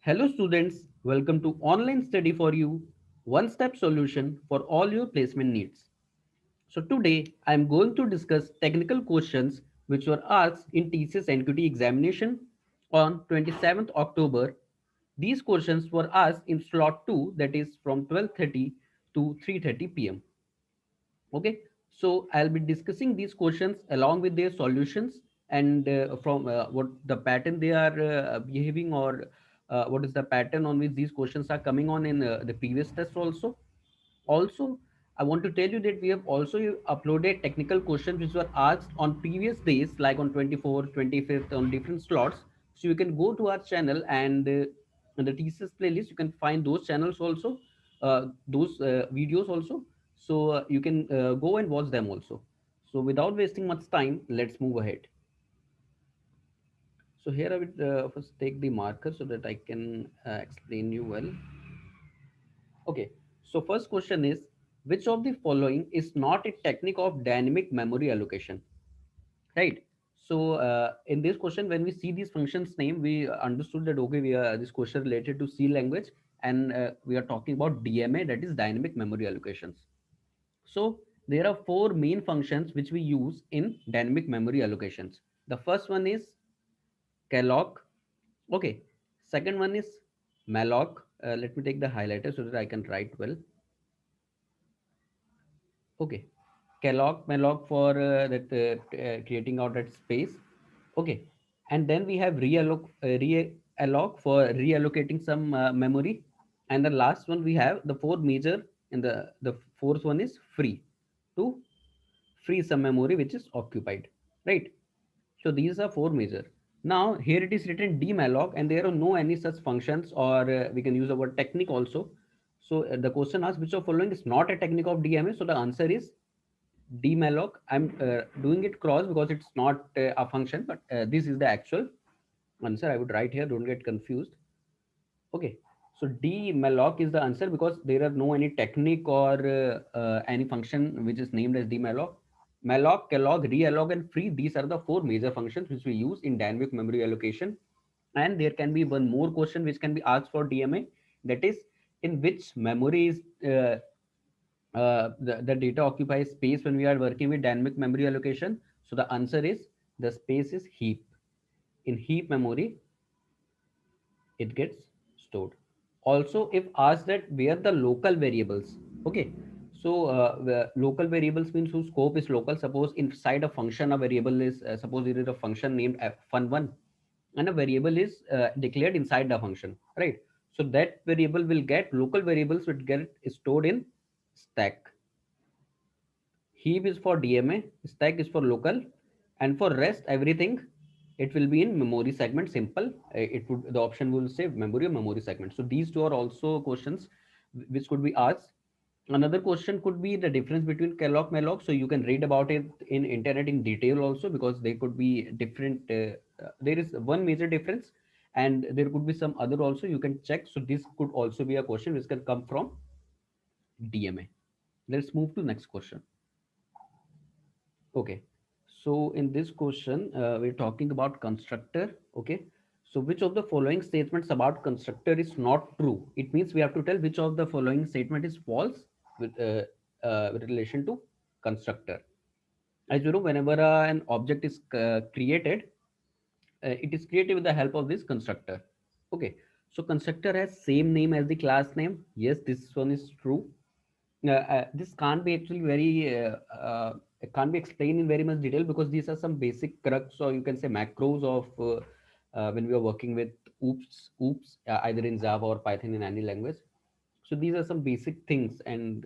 Hello students, welcome to Online Study for You, one-step solution for all your placement needs. So today I am going to discuss technical questions which were asked in TCS NQT examination on 27th October. These questions were asked in slot 2, that is from 12:30 to 3:30 p.m. Okay, so I'll be discussing these questions along with their solutions and from what the pattern they are behaving, or what is the pattern on which these questions are coming on in the previous test also. Also, I want to tell you that we have also uploaded technical questions which were asked on previous days, like on 24th, 25th, on different slots. So you can go to our channel and in the TCS playlist, you can find those channels also, those videos also. So you can go and watch them also. So without wasting much time, let's move ahead. So here I will first take the marker so that I can explain you well. Okay, so first question is, which of the following is not a technique of dynamic memory allocation? Right. So in this question, when we see these functions name, we understood that okay, we are this question related to C language, and we are talking about DMA, that is dynamic memory allocations. So there are four main functions which we use in dynamic memory allocations. The first one is calloc. Okay. Second one is malloc. Let me take the highlighter so that I can write well. Okay, calloc malloc for that creating out that space. Okay, and then we have realloc for reallocating some memory, and the last one we have the four major, and the fourth one is free, to free some memory which is occupied, right? So these are four major. Now here it is written dmalloc, and there are no any such functions, or we can use the word technique also. So the question asks which of following is not a technique of DMA. So the answer is dmalloc. I'm doing it cross because it's not a function, but this is the actual answer. I would write here. Don't get confused. Okay. So dmalloc is the answer because there are no any technique or any function which is named as dmalloc. Malloc, calloc, realloc, and free. These are the four major functions which we use in dynamic memory allocation. And there can be one more question which can be asked for DMA. That is, in which memory is the data occupies space when we are working with dynamic memory allocation. So the answer is the space is heap. In heap memory, it gets stored. Also, if asked that where the local variables, okay, so the local variables means whose scope is local. Suppose inside a function, a variable is suppose there is a function named fun1, and a variable is declared inside the function, right? So that variable will get local variables will get stored in stack. Heap is for DMA, stack is for local, and for rest everything it will be in memory segment. Simple. It would the option will say memory or memory segment. So these two are also questions which could be asked. Another question could be the difference between calloc malloc. So you can read about it in internet in detail also, because they could be different. There is one major difference, and there could be some other also. You can check. So this could also be a question which can come from DMA. Let's move to next question. Okay, so in this question, we're talking about constructor. Okay, so which of the following statements about constructor is not true? It means we have to tell which of the following statement is false with relation to constructor. As you know, whenever an object is created, it is created with the help of this constructor. Okay, so constructor has same name as the class name. Yes, this one is true. This can't be actually very it can't be explained in very much detail, because these are some basic crux, or you can say macros of when we are working with oops either in Java or Python, in any language. So these are some basic things, and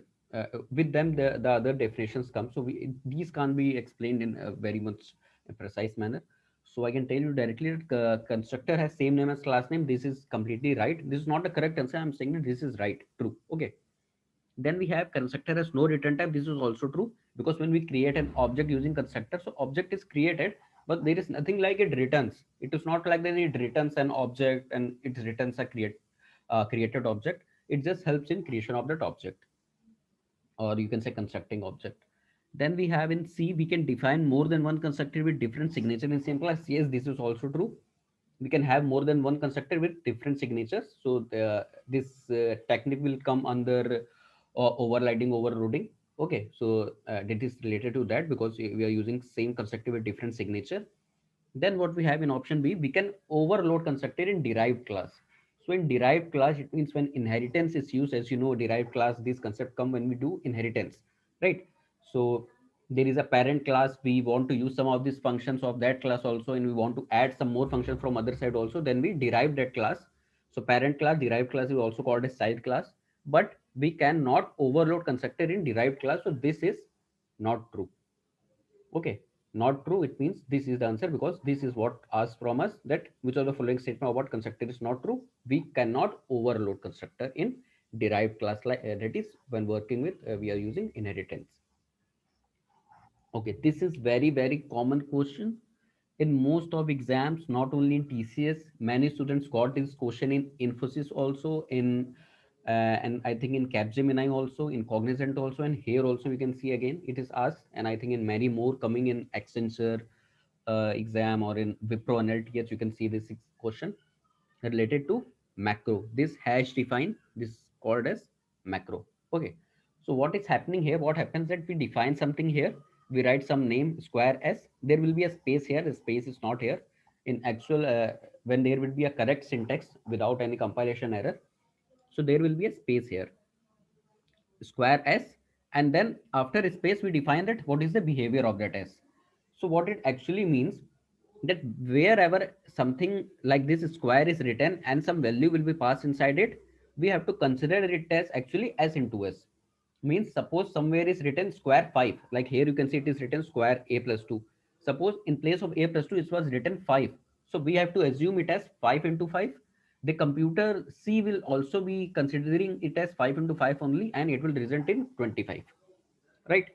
with them the other definitions come. So these can't be explained in a very much precise manner. So I can tell you directly that constructor has same name as class name. This is completely right. This is not the correct answer. I'm saying that this is right, true. Okay, then we have constructor has no return type. This is also true, because when we create an object using constructor, so object is created, but there is nothing like it returns. It is not like that it returns an object and it returns a created object. It just helps in creation of that object, or you can say constructing object. Then we have in C, we can define more than one constructor with different signature in same class. Yes, this is also true. We can have more than one constructor with different signatures. So this technique will come under overriding overloading. Okay, so that is related to that because we are using same constructor with different signature. Then what we have in option B, we can overload constructor in derived class. So in derived class, it means when inheritance is used, as you know, derived class, this concept come when we do inheritance, right? So there is a parent class, we want to use some of these functions of that class also, and we want to add some more functions from other side also, then we derive that class. So parent class, derived class is also called as child class, but we cannot overload constructor in derived class. So this is not true. Okay, not true. It means this is the answer because this is what asks from us that which of the following statement about constructor is not true. We cannot overload constructor in derived class like that is when working with we are using inheritance. Okay, this is very common question in most of exams, not only in TCS. Many students got this question in Infosys also, in and I think in Capgemini also, in Cognizant also, and here also we can see again it is asked, and I think in many more coming in Accenture exam or in Wipro and LTH, you can see this question related to macro. This hash define this called as macro. Okay, so what is happening here? What happens that we define something here, we write some name square s, there will be a space here, the space is not here in actual when there will be a correct syntax without any compilation error. So there will be a space here, square s, and then after a space we define that what is the behavior of that s. So what it actually means that wherever something like this square is written and some value will be passed inside it, we have to consider it as actually s into s. Means suppose somewhere is written square 5, like here you can see it is written square a plus 2. Suppose in place of a plus 2 it was written 5, so we have to assume it as 5 into 5. The computer C will also be considering it as 5 into 5 only, and it will result in 25, right?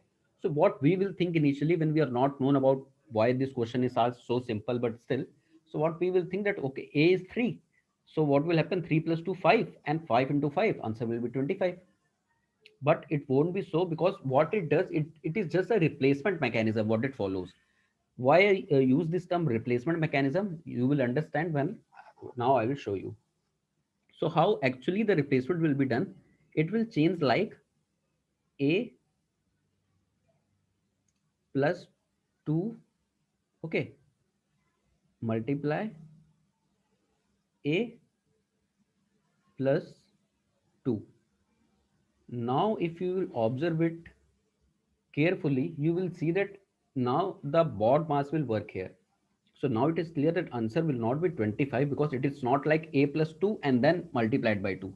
So what we will think initially when we are not known about why this question is asked so simple, but still, so what we will think that okay, a is 3, so what will happen, 3 plus 2 5, and 5 into 5 answer will be 25. But it won't be so, because what it does, it is just a replacement mechanism what it follows. Why I use this term replacement mechanism, you will understand when now I will show you. So how actually the replacement will be done, it will change like a plus 2, okay, multiply a plus 2. Now if you will observe it carefully, you will see that now the bod mass will work here. So now it is clear that answer will not be 25, because it is not like a plus 2 and then multiplied by 2,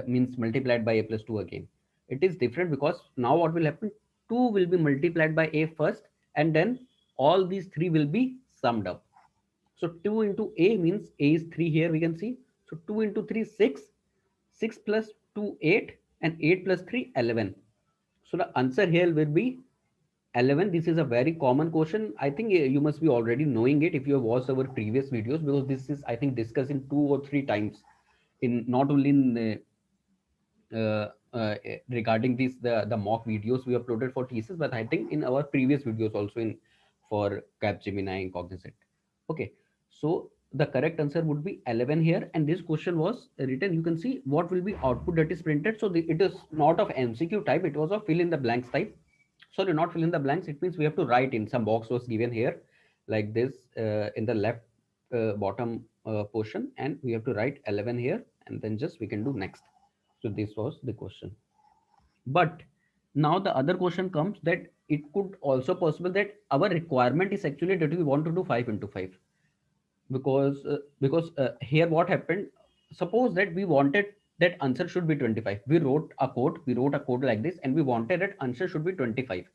means multiplied by a plus 2 again. It is different because now what will happen, 2 will be multiplied by a first, and then all these three will be summed up. So 2 into a means a is 3 here we can see. So 2 into 3 6, 6 plus 2 8, and 8 plus 3 11. So the answer here will be 11. This is a very common question. I think you must be already knowing it if you have watched our previous videos, because this is I think discussed in 2 or 3 times, in not only in regarding these the mock videos we uploaded for thesis, but I think in our previous videos also in for Capgemini and Cognizant. Okay, so the correct answer would be 11 here, and this question was written. You can see what will be output that is printed. So it is not of MCQ type; it was of fill in the blanks type. Sorry, not fill in the blanks. It means we have to write in some box was given here, like this in the left bottom portion, and we have to write 11 here, and then just we can do next. So this was the question. But now the other question comes that it could also possible that our requirement is actually that we want to do 5 into 5, because here what happened, suppose that we wanted that answer should be 25. We wrote a code like this, and we wanted that answer should be 25.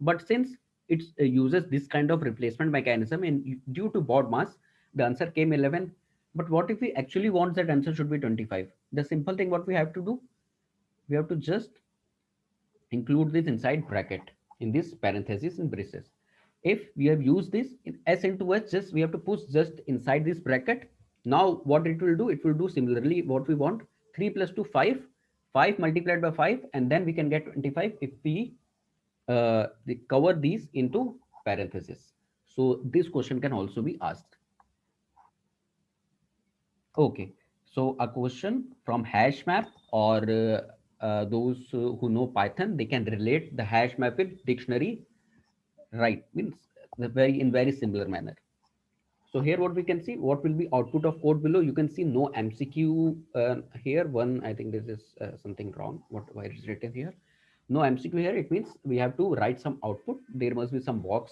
But since it uses this kind of replacement mechanism, and due to board mass, the answer came 11. But what if we actually want that answer should be 25? The simple thing what we have to do, we have to just include this inside bracket in this parenthesis in braces. If we have used this in s into s, just we have to push just inside this bracket. Now what it will do, it will do similarly what we want. 3 plus 2 5, 5 multiplied by 5, and then we can get 25 if we cover these into parenthesis. So this question can also be asked. Okay, so a question from hash map, or those who know Python, they can relate the hash map with dictionary, right? Means the very in very similar manner. So here what we can see, what will be output of code below? You can see no MCQ here. One, I think this is something wrong. What why is written here? No MCQ here. It means we have to write some output. There must be some box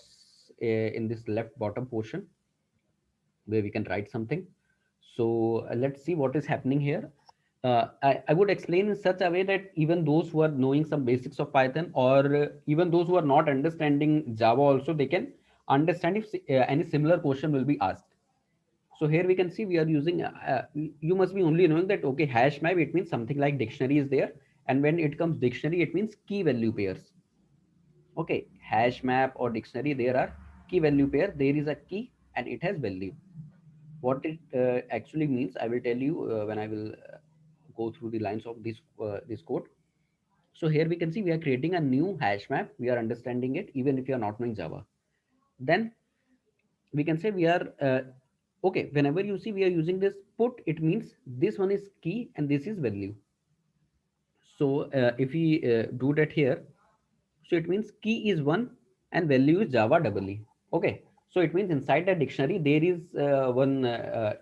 in this left bottom portion where we can write something. So let's see what is happening here. I would explain in such a way that even those who are knowing some basics of Python, or even those who are not understanding Java also, they can understand if any similar question will be asked. So here we can see we are using, you must be only knowing that, okay, hash map, it means something like dictionary is there. And when it comes dictionary, it means key value pairs. Okay, hash map or dictionary, there are key value pair. There is a key and it has value. What it actually means, I will tell you when I will go through the lines of this code. So here we can see we are creating a new hash map. We are understanding it even if you are not knowing Java. Then we can say we are okay. Whenever you see we are using this put, it means this one is key and this is value. So if we do that here, so it means key is one and value is Java double E. Okay. So it means inside the dictionary there is one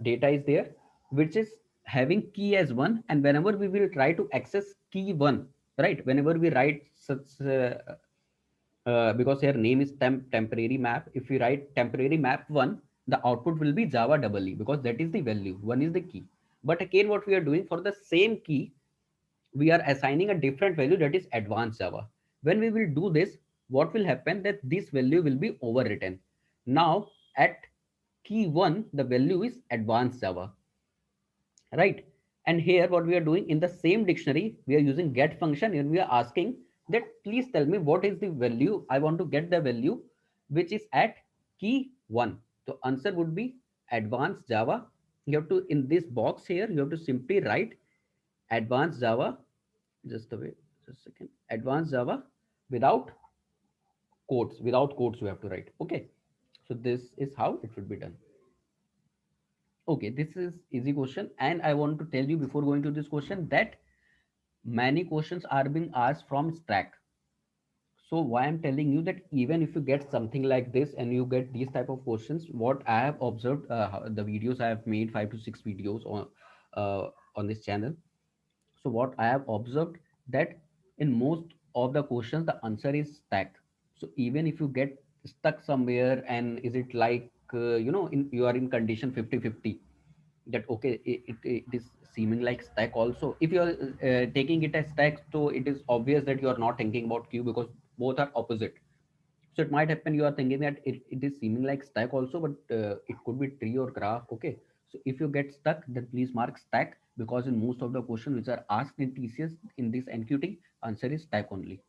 data is there which is having key as one, and whenever we will try to access key one, right? Whenever we write such because here name is temporary map. If we write temporary map one, the output will be Java double E because that is the value. One is the key. But again, what we are doing for the same key, we are assigning a different value, that is advanced Java. When we will do this, what will happen that this value will be overwritten. Now at key 1, the value is advanced Java, right? And here what we are doing in the same dictionary, we are using get function and we are asking that please tell me what is the value. I want to get the value which is at key 1. So answer would be advanced Java. You have to, in this box here, you have to simply write advanced Java, just a wait, just a second, advanced Java without without quotes you have to write. Okay, so this is how it should be done. Okay, this is easy question, and I want to tell you before going to this question that many questions are being asked from stack. So why I'm telling you that even if you get something like this and you get these type of questions, what I have observed, the videos I have made, 5 to 6 videos on this channel. So what I have observed that in most of the questions, the answer is stack. So even if you get stuck somewhere, and is it like, you are in condition 50-50, that okay, it is seeming like stack also. If you are taking it as stack, so it is obvious that you are not thinking about queue because both are opposite. So it might happen you are thinking that it is seeming like stack also, but it could be tree or graph. Okay. So if you get stuck, then please mark stack, because in most of the questions which are asked in TCS in this NQT, answer is stack only.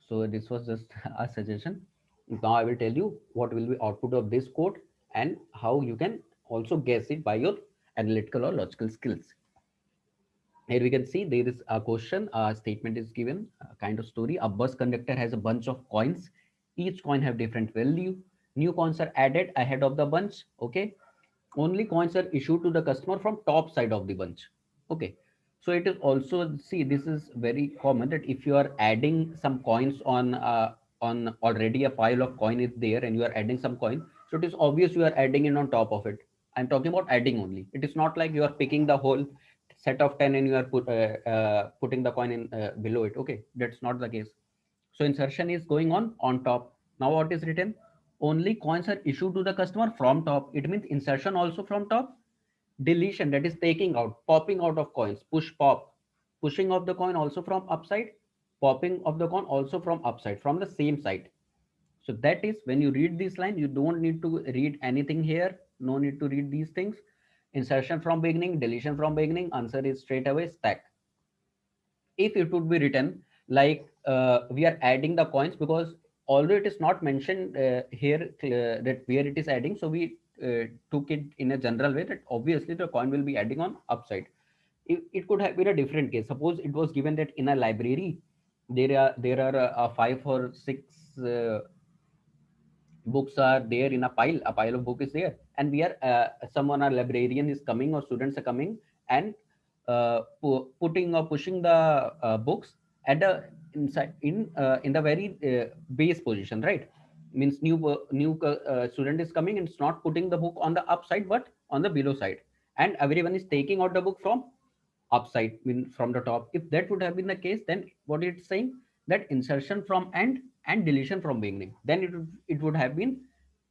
So this was just a suggestion. Now I will tell you what will be output of this code and how you can also guess it by your analytical or logical skills. Here we can see there is a question, a statement is given, a kind of story. A bus conductor has a bunch of coins. Each coin have different value. New coins are added ahead of the bunch. Okay. Only coins are issued to the customer from top side of the bunch. Okay. So it is also, see, this is very common that if you are adding some coins on already a pile of coin is there and you are adding some coin, so it is obvious you are adding it on top of it. I'm talking about adding only. It is not like you are picking the whole set of 10 and you are putting the coin in below it. Okay, that's not the case. So insertion is going on top. Now what is written? Only coins are issued to the customer from top. It means insertion also from top. Deletion, that is taking out, popping out of coins, push pop. Pushing of the coin also from upside, popping of the coin also from upside, from the same side. So that is when you read this line, you don't need to read anything here. No need to read these things. Insertion from beginning, deletion from beginning, answer is straight away stack. If it would be written like we are adding the coins, because although it is not mentioned here that where it is adding, so we took it in a general way that obviously the coin will be adding on upside. It could have been a different case. Suppose it was given that in a library there are 5 or 6 books are there in a pile of book is there, and we are someone, a librarian is coming or students are coming and putting or pushing the books at the inside in the very base position, right? Means new student is coming and it's not putting the book on the upside but on the below side, and everyone is taking out the book from upside, mean from the top. If that would have been the case, then what it's saying, that insertion from end and deletion from beginning, then it would have been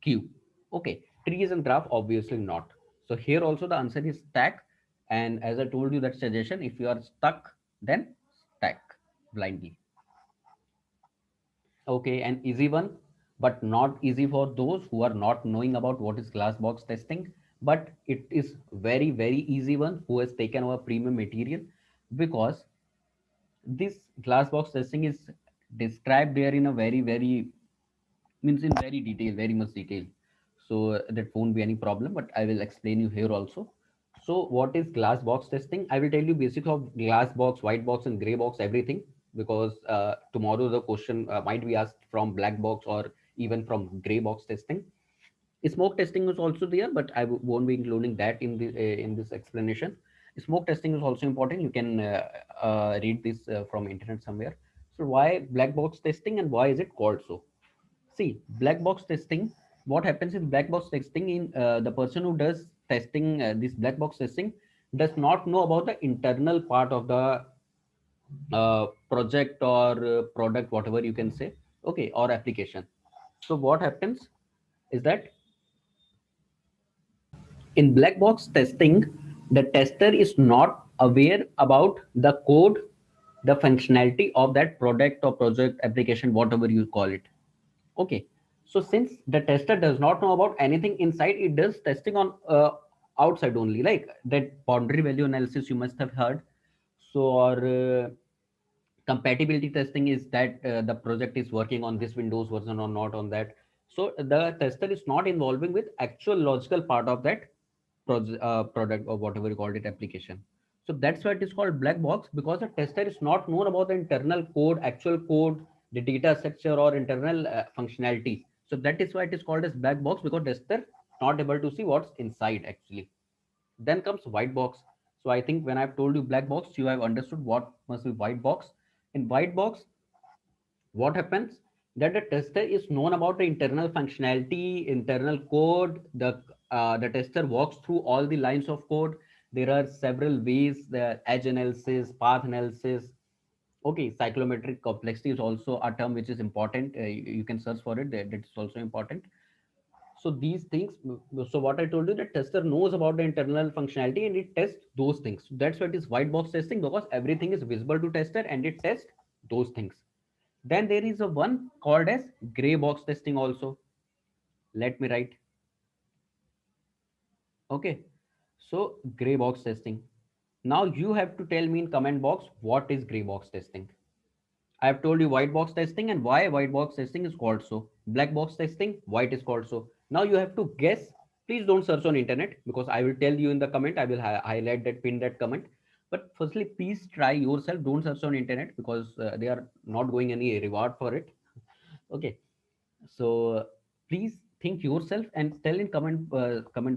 q. Okay, trees and graph, obviously not. So here also the answer is stack, and as I told you that suggestion, if you are stuck, then stack blindly. Okay, an easy one, but not easy for those who are not knowing about what is glass box testing. But it is very, very easy one who has taken our premium material, because this glass box testing is described there in a very, very, means in very detail, very much detail. So that won't be any problem, but I will explain you here also. So what is glass box testing? I will tell you basics of glass box, white box, and gray box, everything, because tomorrow the question might be asked from black box or even from gray box testing. Smoke testing is also there, but won't be including that in this explanation. Smoke testing is also important. You can read this from internet somewhere. So why black box testing and why is it called so? See, black box testing. What happens in black box testing? In the person who does testing, this black box testing, does not know about the internal part of the project or product, whatever you can say. Okay, or application. So what happens is that in black box testing, the tester is not aware about the code, the functionality of that product or project, application, whatever you call it. Okay, so since the tester does not know about anything inside, it does testing on outside only, like that boundary value analysis you must have heard. So or compatibility testing is that the project is working on this Windows version or not on that. So the tester is not involving with actual logical part of that product or whatever you called it, application. So that's why it is called black box, because the tester is not known about the internal code, actual code, the data structure or internal functionality. So that is why it is called as black box, because tester not able to see what's inside actually. Then comes white box. So I think when I've told you black box, you have understood what must be white box. In white box, what happens, that the tester is known about the internal functionality, internal code. The tester walks through all the lines of code. There are several ways: the edge analysis, path analysis. Okay, cyclometric complexity is also a term which is important. You can search for it. That is also important. So these things, so what I told you, the tester knows about the internal functionality and it tests those things. So that's what is white box testing, because everything is visible to tester and it tests those things. Then there is a one called as gray box testing also. Let me write. Okay, so gray box testing. Now you have to tell me in comment box what is gray box testing. I have told you white box testing and why white box testing is called so. Black box testing, white is called so. Now you have to guess. Please don't search on internet, because I will tell you in the comment. I will highlight that, pin that comment. But firstly, please try yourself. Don't search on internet, because they are not going any reward for it. Okay. So please think yourself and tell in comment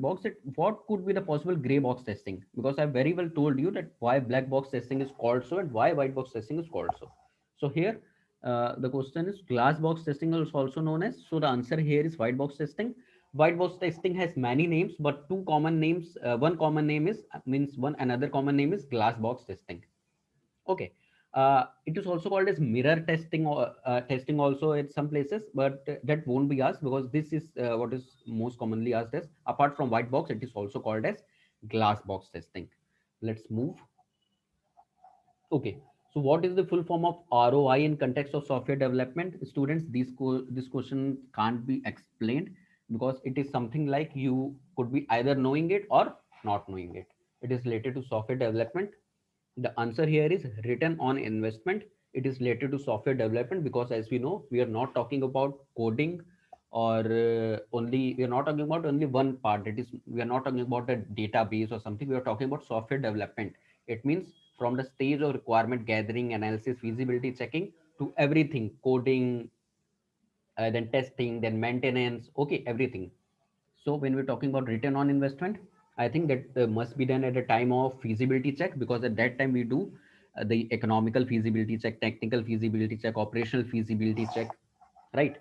box that what could be the possible gray box testing, because I very well told you that why black box testing is called so and why white box testing is called so. So here the question is glass box testing is also known as. So the answer here is white box testing. White box testing has many names, but two common names. One common name is, means one another common name is glass box testing. Okay. It is also called as mirror testing or testing also at some places, but that won't be asked, because this is what is most commonly asked as. Apart from white box, it is also called as glass box testing. Let's move. Okay. So what is the full form of ROI in context of software development? Students, this question can't be explained, because it is something like you could be either knowing it or not knowing it. It is related to software development. The answer here is return on investment. It is related to software development, because as we know, we are not talking about coding or only, we are not talking about only one part. It is, we are not talking about a database or something. We are talking about software development. It means from the stage of requirement gathering, analysis, feasibility checking, to everything, coding, then testing, then maintenance, okay, everything. So when we're talking about return on investment, I think that must be done at the time of feasibility check, because at that time we do the economical feasibility check, technical feasibility check, operational feasibility check, right?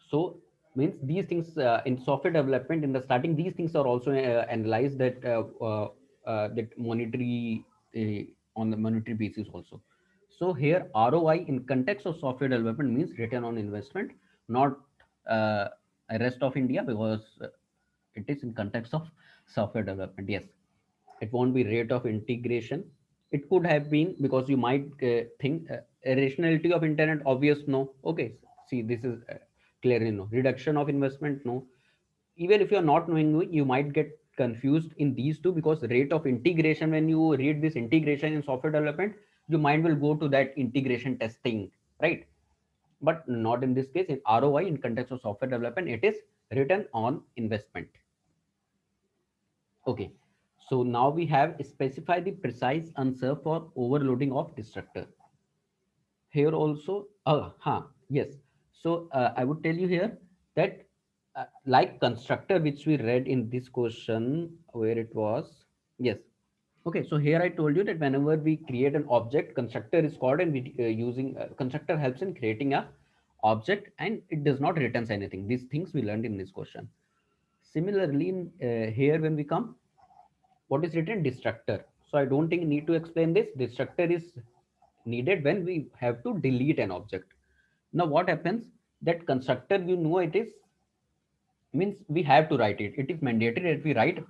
So means these things in software development in the starting, these things are also analyzed that monetary on the monetary basis also. So here ROI in context of software development means return on investment, not uh, rest of India, because it is in context of software development. Yes, it won't be rate of integration. It could have been, because you might think rationality of internet, obvious, no. Okay, see, this is clearly no. Reduction of investment, no. Even if you're not knowing, you might get confused in these two, because rate of integration, when you read this integration in software development, your mind will go to that integration testing, right? But not in this case. In ROI in context of software development, it is return on investment. Okay, so now we have specified the precise answer for overloading of destructor. Here also, yes. So I would tell you here that like constructor, which we read in this question, where it was, yes. Okay, so here I told you that whenever we create an object, constructor is called, and we using constructor helps in creating a object, and it does not returns anything. These things we learned in this question. Similarly, in, here when we come, what is written? Destructor. So I don't think need to explain this. Destructor is needed when we have to delete an object. Now what happens, that constructor, you know, it is means we have to write it. It is mandatory that we write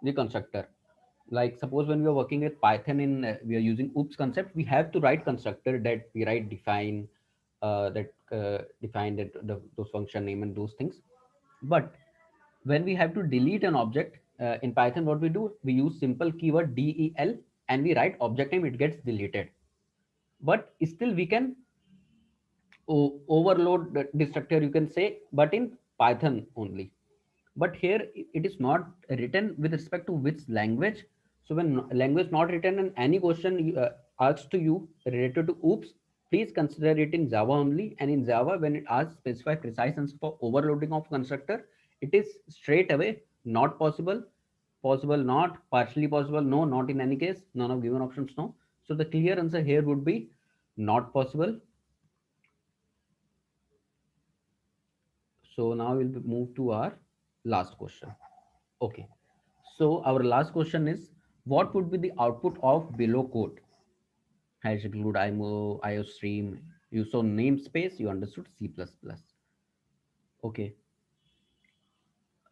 the constructor. Like suppose when we are working with Python in we are using oops concept, we have to write constructor, that we write define define that those function name and those things. But when we have to delete an object in Python, what we do, we use simple keyword del, and we write object name, it gets deleted. But still we can overload the destructor, you can say, but in Python only. But here it is not written with respect to which language. So when language not written in any question asks to you related to oops, please consider it in Java only. And in Java, when it asks specify precise answer for overloading of constructor, it is straight away not possible, possible not, partially possible no, not in any case, none of given options no. So the clear answer here would be not possible. So now we'll move to our last question. Okay. So our last question is, what would be the output of below code? Hash include IMO, IOStream. You saw namespace, you understood C++. Okay.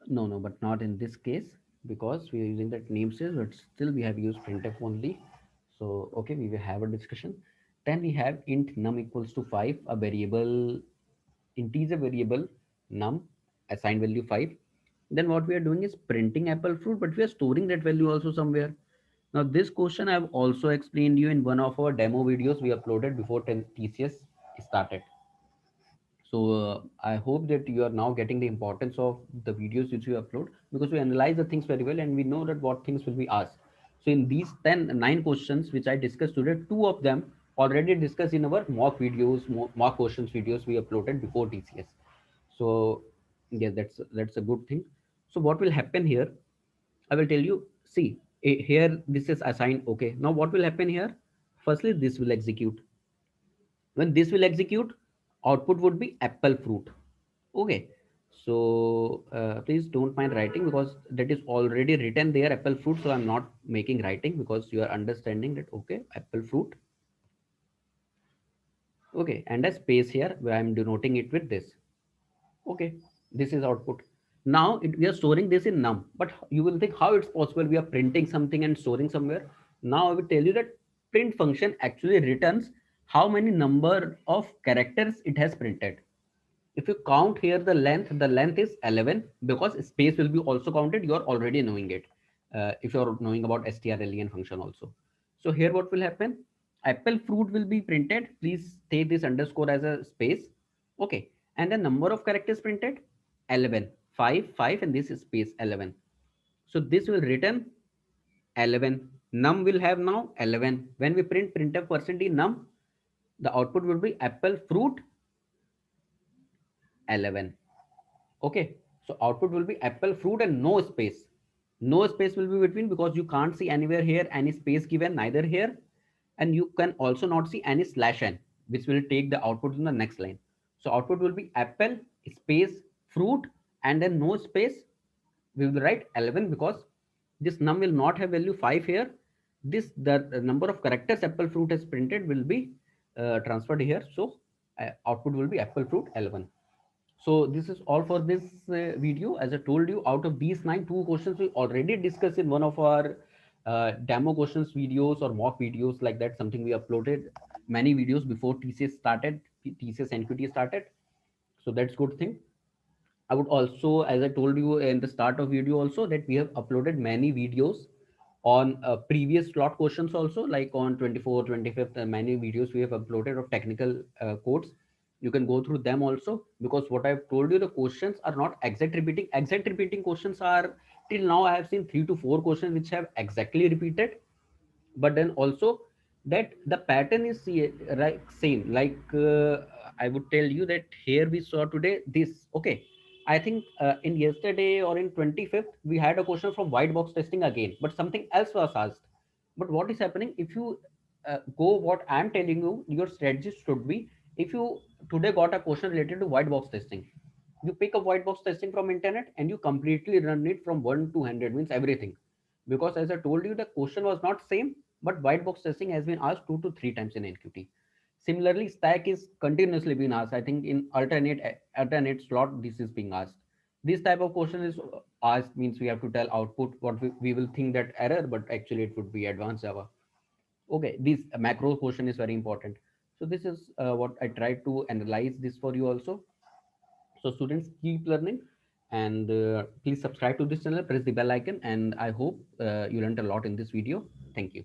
No, no, but not in this case, because we are using that namespace, but still we have used printf only. So, okay, we will have a discussion. Then we have int num equals to 5, a variable, integer variable num, assigned value 5. Then what we are doing is printing apple fruit, but we are storing that value also somewhere. Now this question I've also explained you in one of our demo videos we uploaded before 10 TCS started. So I hope that you are now getting the importance of the videos which we upload, because we analyze the things very well and we know that what things will be asked. So in these 9 questions which I discussed today, two of them already discussed in our mock videos, mock questions videos we uploaded before TCS. So yeah, that's a good thing. So what will happen here? I will tell you. See, here this is assigned. Okay. Now what will happen here? Firstly, this will execute. When this will execute, output would be apple fruit. Okay. So please don't mind writing, because that is already written there, apple fruit. So I'm not making writing, because you are understanding that. Okay, apple fruit. Okay, and a space here where I'm denoting it with this. Okay, this is output. Now we are storing this in num, but you will think how it's possible we are printing something and storing somewhere. Now I will tell you that print function actually returns how many number of characters it has printed. If you count here the length is 11, because space will be also counted. You are already knowing it. If you are knowing about strlen function also. So here what will happen? Apple fruit will be printed. Please take this underscore as a space. Okay. And the number of characters printed 11, 5, 5, and this is space 11. So this will return 11. Num will have now 11. When we printf percent num, the output will be apple fruit 11. Okay, so output will be apple fruit and no space. No space will be between because you can't see anywhere here any space given, neither here, and you can also not see any slash n, which will take the output in the next line. So output will be apple space fruit and then no space. We will write 11 because this num will not have value 5 here. This the number of characters apple fruit has printed will be transferred here. So output will be apple fruit 11. So this is all for this video. As I told you, out of these 9, 2 questions we already discussed in one of our demo questions videos or mock videos like that. Something we uploaded many videos before TCS started, TCS NQT started. So that's good thing. I would also, as I told you in the start of video also, that we have uploaded many videos on previous slot questions also, like on 24, 25th, many videos we have uploaded of technical codes. You can go through them also, because what I've told you, the questions are not exact repeating. Exact repeating questions are, till now I have seen 3 to 4 questions which have exactly repeated, but then also that the pattern is right same, like I would tell you that here we saw today this. Okay, I think in yesterday or in 25th we had a question from white box testing again, but something else was asked. But what is happening, if you go what I'm telling you, your strategy should be, if you today got a question related to white box testing, you pick up white box testing from internet and you completely run it from 1 to 100, means everything. Because as I told you, the question was not same, but white box testing has been asked 2 to 3 times in NQT. Similarly, stack is continuously being asked. I think in alternate slot this is being asked. This type of question is asked, means we have to tell output what we will think that error, but actually it would be advanced Java. Okay, this macro question is very important. So this is what I tried to analyze this for you also. So students, keep learning, and please subscribe to this channel, press the bell icon, and I hope you learned a lot in this video. Thank you.